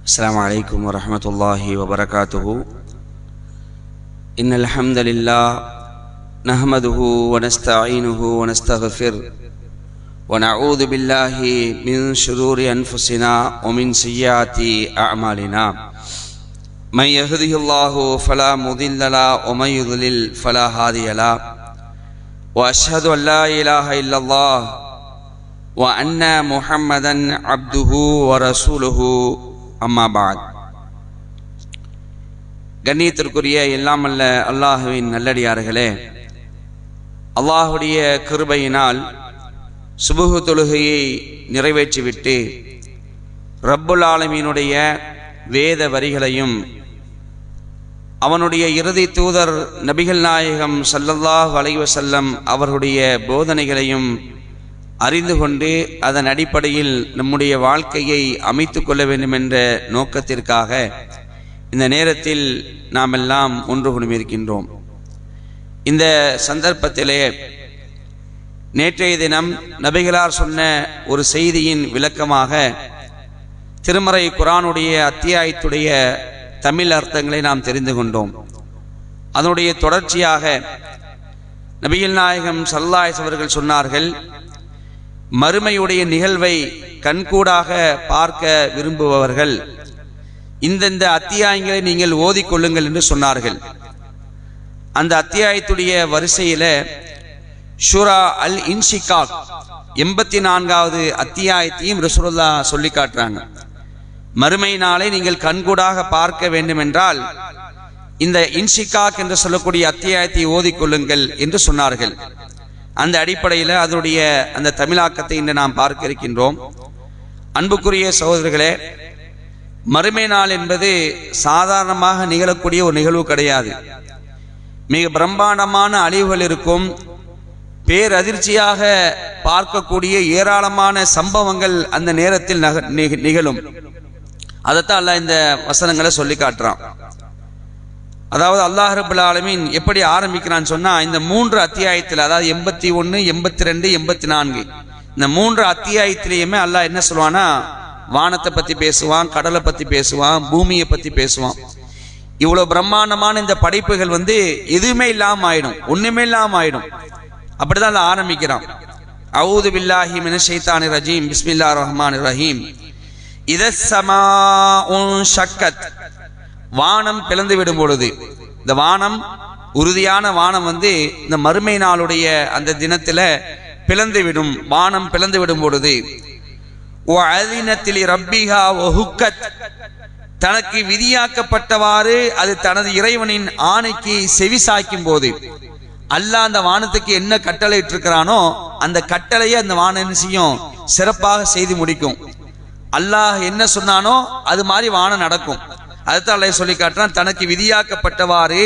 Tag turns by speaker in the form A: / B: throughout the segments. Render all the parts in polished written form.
A: السلام عليكم ورحمة الله وبركاته. إن الحمد لله نحمده ونستعينه ونستغفره ونعوذ بالله من شرور أنفسنا ومن سيئات أعمالنا. من يهده الله فلا مضل له ومن يضلل فلا هادي له. وأشهد أن لا إله إلا الله وأن محمدا عبده ورسوله. அம்மா பாத். கண்ணியத்திற்குரிய எல்லாமல்ல அல்லாஹுவின் நல்லடியார்களே, அல்லாஹுடைய கிருபையினால் சுபுஹ் தொழுகையை நிறைவேற்றிவிட்டு ரப்புல் ஆலமீனுடைய வேத வரிகளையும் அவனுடைய இறுதி தூதர் நபிகள் நாயகம் ஸல்லல்லாஹு அலைஹி வஸல்லம் அவர்களுடைய போதனைகளையும் அறிந்து கொண்டு அதன் அடிப்படையில் நம்முடைய வாழ்க்கையை அமைத்து கொள்ள வேண்டும் என்ற நோக்கத்திற்காக இந்த நேரத்தில் நாம் எல்லாம் ஒன்று குழுமியிருக்கின்றோம். இந்த சந்தர்ப்பத்திலே நேற்றைய தினம் நபிகளார் சொன்ன ஒரு செய்தியின் விளக்கமாக திருமறை குர்ஆனுடைய அத்தியாயத்துடைய தமிழ் அர்த்தங்களை நாம் தெரிந்து கொண்டோம். அதனுடைய தொடர்ச்சியாக நபிகள் நாயகம் ஸல்லல்லாஹு அலைஹி வஸல்லம் அவர்கள் சொன்னார்கள், மறுமையுடைய நிகழ்வை கண்கூடாக பார்க்க விரும்புபவர்கள் இந்தந்த அத்தியாயங்களை நீங்கள் ஓதிக்கொள்ளுங்கள் என்று சொன்னார்கள். அந்த அத்தியாயத்துடைய வரிசையில ஷூரா அல் இன்ஷிகாக் 84வது அத்தியாயத்தையும் ரசூலுல்லாஹ் சொல்லி காட்டுறாங்க. மறுமை நாளை நீங்கள் கண்கூடாக பார்க்க வேண்டும் என்றால் இந்த இன்ஷிகாக் என்று சொல்லக்கூடிய அத்தியாயத்தை ஓதிக்கொள்ளுங்கள் என்று சொன்னார்கள். அந்த அடிப்படையில் அதனுடைய அந்த தமிழாக்கத்தை இன்று நாம் பார்க்க இருக்கின்றோம். அன்புக்குரிய சகோதரர்களே, மறுமை நாள் என்பது சாதாரணமாக நிகழக்கூடிய ஒரு நிகழ்வு கிடையாது. மிக பிரம்மாண்டமான அழிவுகள் இருக்கும், பேரதிர்ச்சியாக பார்க்கக்கூடிய ஏராளமான சம்பவங்கள் அந்த நேரத்தில் நிகழும். அதைத்தான் அல்லாஹ் இந்த வசனங்களை சொல்லி காட்டுறான். அதாவது அல்லாஹ் ரப்பல் ஆலமீன் எப்படி ஆரம்பிக்கிறான்னு சொன்னா, இந்த 3 அத்தியாயத்தில், அதாவது 81, 82, 84 இந்த 3 அத்தியாயத்திலேயுமே அல்லாஹ் என்ன சொல்லுவான்னா, வானத்தை பத்தி பேசுவான், கடலை பத்தி பேசுவான், பூமியை பத்தி பேசுவான். இவ்வளவு பிரம்மாண்டமான இந்த படைப்புகள் எதுவுமே இல்லாம ஆயிடும், ஒண்ணுமே இல்லாம ஆயிடும். அப்படிதான் அல்லாஹ் ஆரம்பிக்கிறான். அஊது பில்லாஹி மினஷ் ஷைத்தானிர் ரஜீம், பிஸ்மில்லாஹிர் ரஹ்மானிர் ரஹீம். இதஸ் ஸமாஉ ஷக்கத், வானம் பிளந்து விடும் பொழுது, இந்த வானம் உறுதியான வானம் இந்த மறுமை நாளுடைய அந்த தினத்துல பிளந்து விடும். வானம் பிளந்து விடும் பொழுது வஅதினத்தில் ரப்பிஹா வஹுக்கத், தனக்கு விதியாக்கப்பட்டவாறு அது தனது இறைவனின் ஆணைக்கு செவி சாய்க்கும் போது, அல்லாஹ் அந்த வானத்துக்கு என்ன கட்டளை இட்டிருக்கிறானோ அந்த கட்டளையை அந்த வானம் என்ன செய்யும், சிறப்பாக செய்து முடிக்கும். அல்லாஹ் என்ன சொன்னானோ அது மாதிரி வானம் நடக்கும். அதுதான் அல்லாஹ் சொல்லி காட்டுறான், தனக்கு விதியாக்கப்பட்டவாறு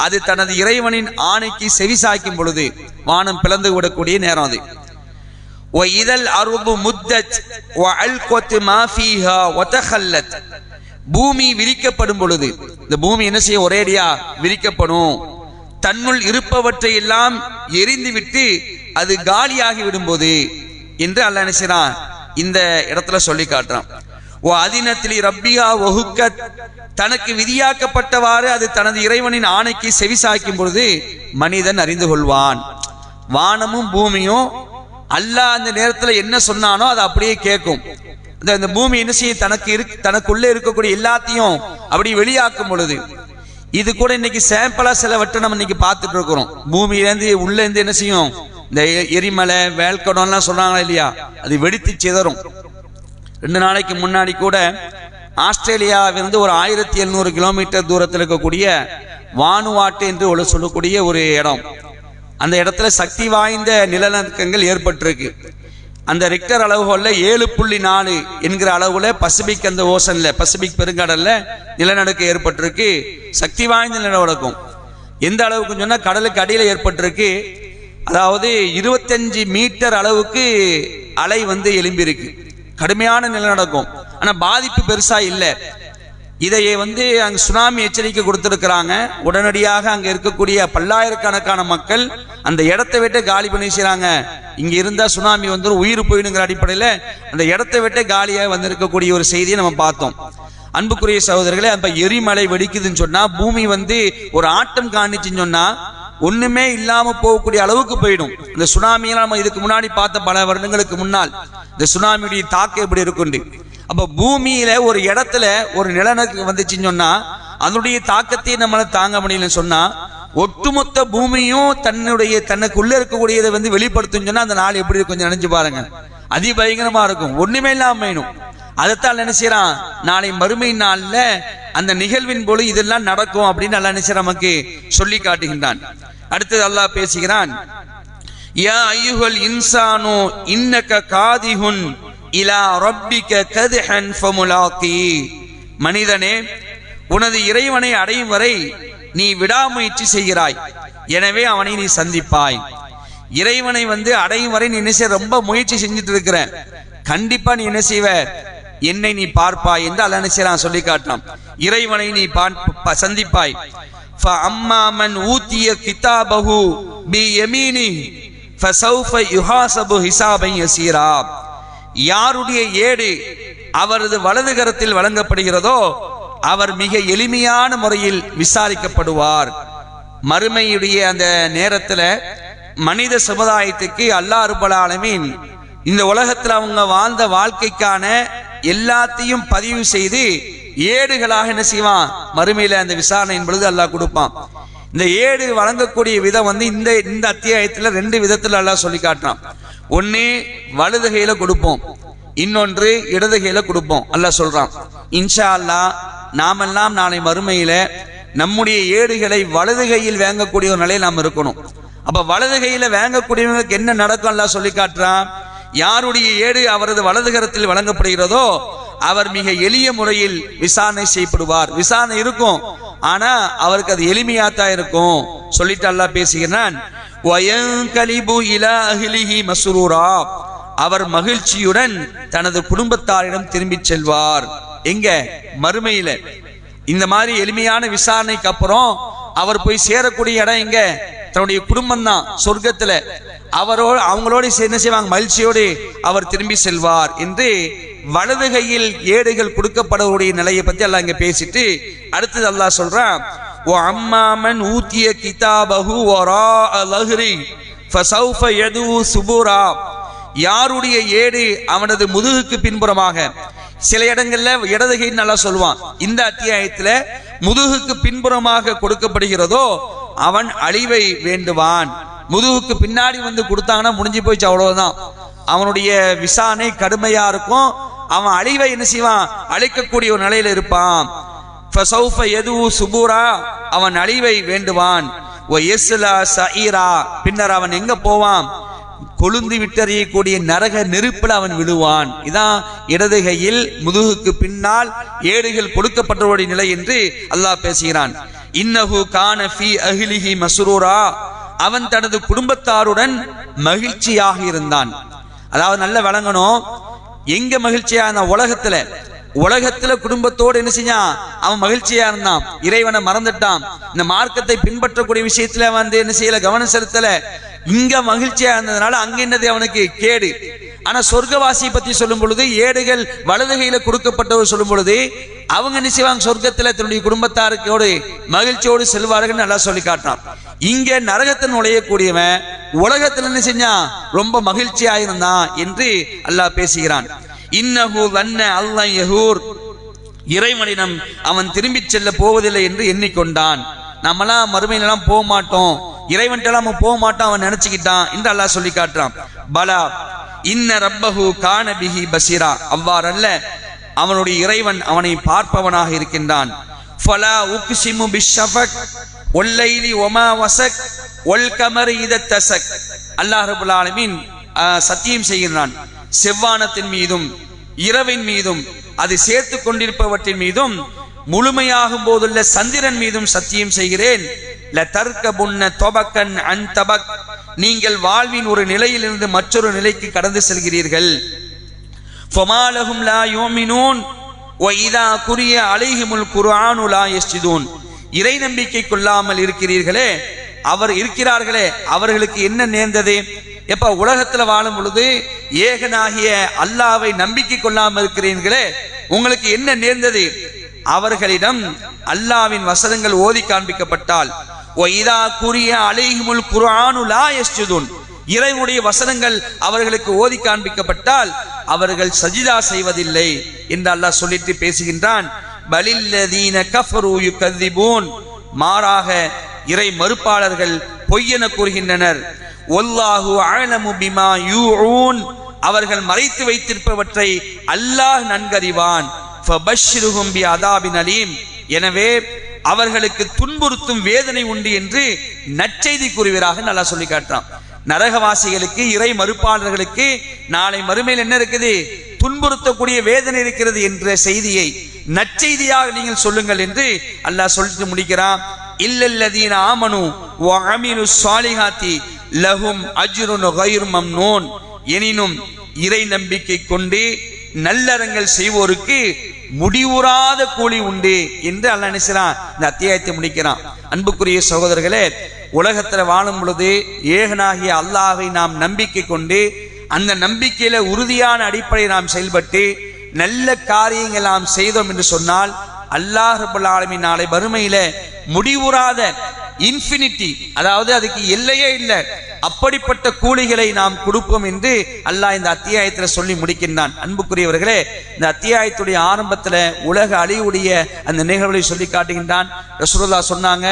A: அது தனது இறைவனின் ஆணைக்கு செவி சாய்க்கும் பொழுது வானம் பிளந்து விடக்கூடிய நேரம் அது. وَإِذَا الْأَرْضُ مُدَّتْ وَأَلْقَتْ مَا فِيهَا وَتَخَلَّتْ, பூமி விரிக்கப்படும் பொழுது, இந்த பூமி என்ன செய்ய, ஒரேடியா விரிக்கப்படும், தன்னுள் இருப்பவற்றை எல்லாம் எரிந்து விட்டு அது காலியாகி விடும்போது என்று அல்லாஹ் என்ன செய்றான் இந்த இடத்துல சொல்லி காட்டுறான். வஅதினத்தில் ரப்பிஹா வஹுக்கத், தனக்கு விதியாக்கப்பட்டவாறு அது தனது இறைவனின் ஆணைக்கு செவி சாய்க்கும் பொழுது மனிதன் அறிந்து கொள்வான். வானமும் பூமியும் அல்லாஹ் அந்த நேரத்துல என்ன சொன்னானோ அதை அப்படியே கேட்கும். இந்த பூமி என்ன செய்ய, தனக்குள்ளே இருக்கக்கூடிய எல்லாத்தையும் அப்படி வெளியாக்கும் பொழுது, இது கூட இன்னைக்கு சாம்பிளா சிலவற்றை நம்ம இன்னைக்கு பார்த்துட்டு இருக்கிறோம். பூமியிலேருந்து உள்ள இருந்து என்ன செய்யும், இந்த எரிமலை வேல்கடம்லாம் சொல்றாங்களா இல்லையா, அது வெடித்து சிதறும். 2 நாளைக்கு முன்னாடி கூட ஆஸ்திரேலியாவிலிருந்து ஒரு 1700 கிலோமீட்டர் தூரத்தில் இருக்கக்கூடிய வானுவாட்டு என்று சொல்லக்கூடிய ஒரு இடம், அந்த இடத்துல சக்தி வாய்ந்த நிலநடுக்கங்கள் ஏற்பட்டிருக்கு. அந்த ரிக்டர் அளவுகோல்ல 7.4 என்கிற அளவுல பசிபிக், அந்த ஓசன்ல பசிபிக் பெருங்கடல்ல நிலநடுக்கம் ஏற்பட்டிருக்கு. சக்தி வாய்ந்த நிலநடுக்கம் எந்த அளவுக்கு சொன்னா, கடலுக்கு அடியில் ஏற்பட்டிருக்கு. அதாவது 25 மீட்டர் அளவுக்கு அலை எழும்பி இருக்கு. கடுமையான நிலநடுக்கம், ஆனா பாதிப்பு பெருசா இல்லை. இதையே அங்க சுனாமி எச்சரிக்கை கொடுத்திருக்கிறாங்க. உடனடியாக அங்க இருக்கக்கூடிய பல்லாயிரக்கணக்கான மக்கள் அந்த இடத்தை விட்டு காலி பண்ணி செய்றாங்க. இங்க இருந்தா சுனாமி உயிர் போயிடுங்கிற அடிப்படையில் அந்த இடத்தை விட்டு காலியாக வந்திருக்கக்கூடிய ஒரு செய்தியை நம்ம பார்த்தோம். அன்புக்குரிய சகோதரர்களே, அப்ப எரிமலை வெடிக்குதுன்னு சொன்னா, பூமி ஒரு ஆட்டம் காணிச்சுன்னு சொன்னா ஒண்ணுமே இல்லாம போகக்கூடிய அளவுக்கு போயிடும். இந்த சுனாமியெல்லாம் நம்ம இதுக்கு முன்னாடி பார்த்த பல வருடங்களுக்கு முன்னால் இந்த சுனாமியுடைய தாக்கம் எப்படி இருக்குண்டு. அப்ப பூமியில ஒரு இடத்துல ஒரு நிலநடுக்கம் வந்துச்சுன்னு சொன்னா அதனுடைய தாக்கத்தை நம்மளால தாங்க முடியலன்னு சொன்னா, ஒட்டுமொத்த பூமியும் தனக்குள்ள இருக்கக்கூடியதை வெளிப்படுத்தும் சொன்னா அந்த நாள் எப்படி கொஞ்சம் நினைச்சு பாருங்க. அதிபயங்கரமா இருக்கும், ஒண்ணுமே இல்லாம வேணும். அதைத்தான் நினைச்சான் நாளை மறுமை நாள்ல அந்த நிகழ்வின் போல இதெல்லாம் நடக்கும் அப்படின்னு அல்லா நினைச்ச நமக்கு சொல்லி காட்டுகின்றான். அடுத்தது அல்லாஹ் பேசுகிறான், யா அய்யுஹல் இன்சானு இன்னக காதிஹுன் இலா ரப்பிக கத்ஹன் ஃபமுலாகி. மனிதனே, உனது இறைவனை அடையும் வரை நீ விடாமுயற்சி செய்கிறாய், எனவே அவனை நீ சந்திப்பாய். இறைவனை அடையும் வரை நீ என்ன ரொம்ப முயற்சி செஞ்சுட்டு இருக்கிற, கண்டிப்பா நீ என்ன செய்வ, என்னை நீ பார்ப்பாய் என்று அல்லாஹ் நினைச்சான் சொல்லி காட்டான். இறைவனை நீ சந்திப்பாய். فَأَمَّا مَنْ أُوتِيَ كِتَابَهُ بِيَمِينِهِ فَسَوْفَ يُحَاسَبُ حِسَابًا يَسِيرًا. யாருடைய ஏடு அவரது வலது கரத்தில் வழங்கப்படுகிறதோ அவர் மிக எளிமையான முறையில் விசாரிக்கப்படுவார். மறுமையுடைய அந்த நேரத்துல மனித சமுதாயத்துக்கு அல்லாஹ் ரப்பல் ஆலமீன் இந்த உலகத்துல அவங்க வாழ்ந்த வாழ்க்கைக்கான எல்லாத்தையும் பதிவு செய்து ஏடுகளாக என்ன செய்வான், மறுமையில அந்த விசாரணை என்பது அல்லாஹ் கொடுப்பான். இந்த ஏடு வழங்கக்கூடிய விதம் இந்த அத்தியாயத்துல 2 விதத்துல அல்லாஹ் சொல்லி காட்டுறான். ஒன்னு வலது கையில கொடுப்போம், இன்னொன்று இடது கையில கொடுப்போம். அல்லாஹ் சொல்றான், இன்ஷா அல்லாஹ் நாமெல்லாம் நாளை மறுமையில நம்முடைய ஏடுகளை வலது கையில் வாங்கக்கூடிய ஒரு நிலையில் நாம் இருக்கணும். அப்ப வலது கையில வாங்கக்கூடியவங்களுக்கு என்ன நடக்கும் அல்லாஹ் சொல்லி காட்டுறான். யாருடைய ஏடு அவரது வலது கரத்தில் வழங்கப்படுகிறதோ அவர் மிக எளிய முறையில் விசாரணை செய்யப்படுவார். விசாரணை இருக்கும், ஆனா அவருக்கு அது எளிமையாத்தான் இருக்கும் சொல்லிட்டு அல்லாஹ் பேசுகிறான். வயன்கலிபு இலா அஹ்லிஹி மஸ்ரூரா. அவர் மகிழ்ச்சியுடன் தனது குடும்பத்தாரிடம் திரும்பி செல்வார். எங்க? மறுமையில. இந்த மாதிரி எளிமையான விசாரணைக்கு அப்புறம் அவர் போய் சேரக்கூடிய இடம் எங்க? தன்னுடைய குடும்பம் தான், சொர்க்கத்துல. அவங்களோடு என்ன செய்வாங்க, மகிழ்ச்சியோடு அவர் திரும்பி செல்வார் என்று வலது கையில் ஏடுகள் கொடுக்கப்படக்கூடிய நிலையை பத்தி அல்லாஹ் இங்க பேசிட்டு அடுத்தது அல்லாஹ் சொல்றான், ஓ அம்மாமன் ஊத்திய கிதாபஹு வராஅ லஹ்ரி ஃபஸௌஃப யதுஉ சுபூரா. யாருடைய ஏடு அவனது முதுகுக்கு பின்புறமாக, சில இடங்கள்ல இடது கை நல்லா சொல்லுவான், இந்த அத்தியாயத்துல முதுகுக்கு பின்புறமாக கொடுக்கப்படுகிறதோ அவன் அழிவை வேண்டுவான். முதுகுக்கு பின்னாடி கொடுத்தாங்கன்னா முடிஞ்சு போயிச்சு, அவ்வளவுதான். அவனுடைய விசாரணை கடுமையா இருக்கும், அவன் அழிவை என்ன செய்வான், அழிக்கக்கூடிய ஒரு நிலையில இருப்பான். ஃபஸௌஃப யதுஉ சுபூரா, அவன் அழிவை வேண்டுவான். வ யஸ்லா சஈரா, பின்னர் அவன் எங்க போவான், கொழுந்து விட்டறியக்கூடிய நரக நெருப்பில் அவன் விழுவான். இதான் இடது கையில் முதுகுக்கு பின்னால் ஏடுகள் கொடுக்கப்பட்டவருடைய நிலை என்று அல்லாஹ் பேசுகிறான். இன்னஹு கான ஃபீ அஹ்லிஹி மஸ்ரூரா, அவன் தனது குடும்பத்தாருடன் மகிழ்ச்சியாக இருந்தான். அதாவது நல்ல விளங்கணும், எங்க மகிழ்ச்சியா இருந்தான், உலகத்துல குடும்பத்தோடு என்ன செஞ்சான், அவன் மகிழ்ச்சியா இருந்தான். இறைவனை மறந்துட்டான், இந்த மார்க்கத்தை பின்பற்றக்கூடிய விஷயத்துல என்ன செய்யல, கவனம் செலுத்தல. இங்க மகிழ்ச்சியா இருந்ததுனால அங்க என்னது அவனுக்கு கேடு. ஆனா சொர்க்கவாசியை பத்தி சொல்லும் பொழுது, ஏடுகள் வலது கையில கொடுக்கப்பட்டவர் சொல்லும் பொழுது அவங்க என்ன செய்வாங்க, சொர்க்கத்துல தன்னுடைய குடும்பத்தாருக்கோடு மகிழ்ச்சியோடு செல்வார்கள் நல்லா சொல்லி காட்டான். இங்க நரகத்தில் நுழையக்கூடியவன் உலகத்துல என்ன செஞ்சான், ரொம்ப மகிழ்ச்சியா இருந்தான் என்று அல்லாஹ் பேசுகிறான். இன்னஹு வன்ன அல்லாஹ் யஹூர், இறைவனிடம் அவன் திரும்பி செல்ல போவதில்லை என்று எண்ணிக்கொண்டான். நம்மளாம் மறுமையிலாம் போக மாட்டோம், இறைவன்ட்டெல்லாம் போக மாட்டான் அவன் நினைச்சுக்கிட்டான் என்று அல்லாஹ் சொல்லி காட்டுறான். பலா இன்ன ரப்பஹு கான பிஹி பஸீரா, அவ்வாறல்ல, அவனுடைய இறைவன் அவனை பார்ப்பவனாக இருக்கின்றான். ஃபலா உக்ஸிமு பிஷ்ஷஃபக் வல்லைலி வமா வஸக் வல்கமரி இதத்தஸக். அல்லாஹ் ரப்பல் ஆலமீன் சத்தியம் செய்கிறான், செவ்வானத்தின் மீதும் இரவின் மீதும் அது சேர்த்து கொண்டிருப்பவற்றின் மீதும் முழுமையாகும் போதுள்ள சந்திரன் மீதும் சத்தியம் செய்கிறேன். லதர்கபுன்ன தபக்கன் அன் தபக், நீங்கள் வாழ்வின் ஒரு நிலையிலிருந்து மற்றொரு நிலைக்கு கடந்து செல்கிறீர்கள். ஃபமாலஹும் லா யுமினூன் வ இதா குரிய அலைஹிமுல் குர்ஆனு லா யஸ்ஜுதூன். இறை நம்பிக்கை கொள்ளாமல் இருக்கிறீர்களே, இருக்கிறார்களே, அவர்களுக்கு என்ன நேர்ந்தது? எப்ப உலகத்துல வாழும் பொழுது ஏகனாகிய அல்லாஹ்வை நம்பிக்கை கொள்ளாமல் இருக்கிறீர்களே, உங்களுக்கு என்ன நேர்ந்தது? அவர்களிடம் அல்லாஹ்வின் வசனங்கள் ஓதி காண்பிக்கப்பட்டால் ஒய்தா குரிய அலைஹிமுல் குர்ஆனு லா யஸ்ஜுதுன், இறைவனுடைய வசனங்கள் அவர்களுக்கு ஓதி காண்பிக்கப்பட்டால் அவர்கள் சஜிதா செய்வதில்லை என்று அல்லாஹ் சொல்லிட்டு பேசுகின்றான். பலில்லதீன கஃபரு யுகذிபூன், மாறாக இறை மறுப்பாளர்கள் பொய்யென கூறுகின்றனர். வல்லாஹு அஅலமு பிமா யூஊன், அவர்கள் மறைத்து வைத்திருப்பவற்றை அல்லாஹ் நன்கறிவான். ஃபபஷ்ஷிருஹும் பிஅதாபின் அலீம், எனவே அவர்களுக்கு துன்புறுத்தும் வேதனை உண்டு என்று நற்செய்தி கூறுவீராக நல்லா சொல்லி காட்டுறான். நரகவாசிகளுக்கு, இறை மறுப்பாளர்களுக்கு நாளை மறுமையில் என்ன இருக்குது? துன்புறுத்தக்கூடிய வேதனை இருக்கிறது என்ற செய்தியை நற்செய்தியாக நீங்கள் சொல்லுங்கள் என்று அல்லாஹ் சொல்லிட்டு முடிக்கிறான். இல்லல்லதீன ஆமனு வ அமிலுஸ் ஸாலிஹாத்தி லஹும் அஜ்ருன் கைரு மம்னூன், எனினும் இறை நம்பிக்கை கொண்டு நல்லறங்கள் செய்வோருக்கு முடிவுறாத கூலி உண்டு என்று அல்லாஹ் நினைச்சான் இந்த அத்தியாயத்தை முடிக்கிறான். அன்புக்குரிய சகோதரர்களே, உலகத்துல வாழும் பொழுது ஏகனாகிய அல்லாஹ்வை நாம் நம்பிக்கை கொண்டு அந்த நம்பிக்கையில உறுதியான அடிப்படையை நாம் செயல்பட்டு நல்ல காரியங்கள் நாம் செய்தோம் என்று சொன்னால் அல்லாஹ் ரப்பல் ஆலமீன் நாளை மறுமையில முடிவுறாத இன்ஃபினிட்டி, அதாவது அதுக்கு எல்லையே இல்லை, அப்படிப்பட்ட கூலிகளை நாம் கொடுப்போம் என்று அல்லாஹ் இந்த அத்தியாயத்தில் சொல்லி முடிக்கின்றான். அன்புக்குரியவர்களே, இந்த அத்தியாயத்துடைய ஆரம்பத்தில் உலக அழிவுடைய அந்த நிகழ்வுகளை சொல்லி காட்டுகின்றான். ரசூலுல்லாஹ் சொன்னாங்க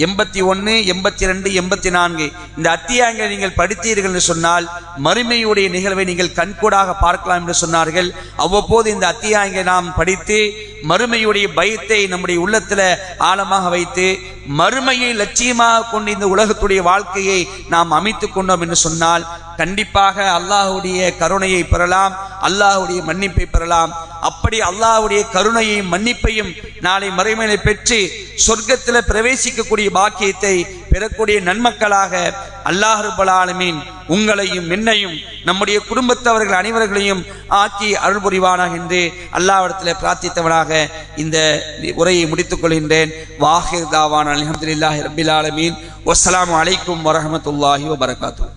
A: 81, 82, 84 இந்த அத்தியாயங்களை நீங்கள் படித்தீர்கள் என்று சொன்னால் மறுமையுடைய நிகழ்வை நீங்கள் கண்கூடாக பார்க்கலாம் என்று சொன்னார்கள். அவ்வப்போது இந்த அத்தியாயங்களை நாம் படித்து மறுமையுடைய பயத்தை நம்முடைய உள்ளத்துல ஆழமாக வைத்து மறுமையை லட்சியமாக கொண்டு இந்த உலகத்துடைய வாழ்க்கையை நாம் அமைத்துக் கொண்டோம் என்று சொன்னால் கண்டிப்பாக அல்லாஹ்வுடைய கருணையை பெறலாம், அல்லாஹ்வுடைய மன்னிப்பை பெறலாம். அப்படி அல்லாஹ்வுடைய கருணையையும் மன்னிப்பையும் நாளை மறுமையிலே பெற்று சொர்க்கத்தில் பிரவேசிக்கக்கூடிய பாக்கியத்தை பெறக்கூடிய நன்மக்களாக அல்லாஹ் ரப்பல் ஆலமீன் உங்களையும் என்னையும் நம்முடைய குடும்பத்தவர்கள் அனைவர்களையும் ஆக்கி அருள் புரிவானாக என்று அல்லாஹ்விடத்தில் பிரார்த்தித்தவனாக இந்த உரையை முடித்துக் கொள்கின்றேன். வாஹிர் தாவான் அல்ஹம்துலில்லாஹி ரப்பில் ஆலமீன். வஸ்ஸலாமு அலைக்கும் வரஹ்மத்துல்லாஹி வபரகாத்துஹு.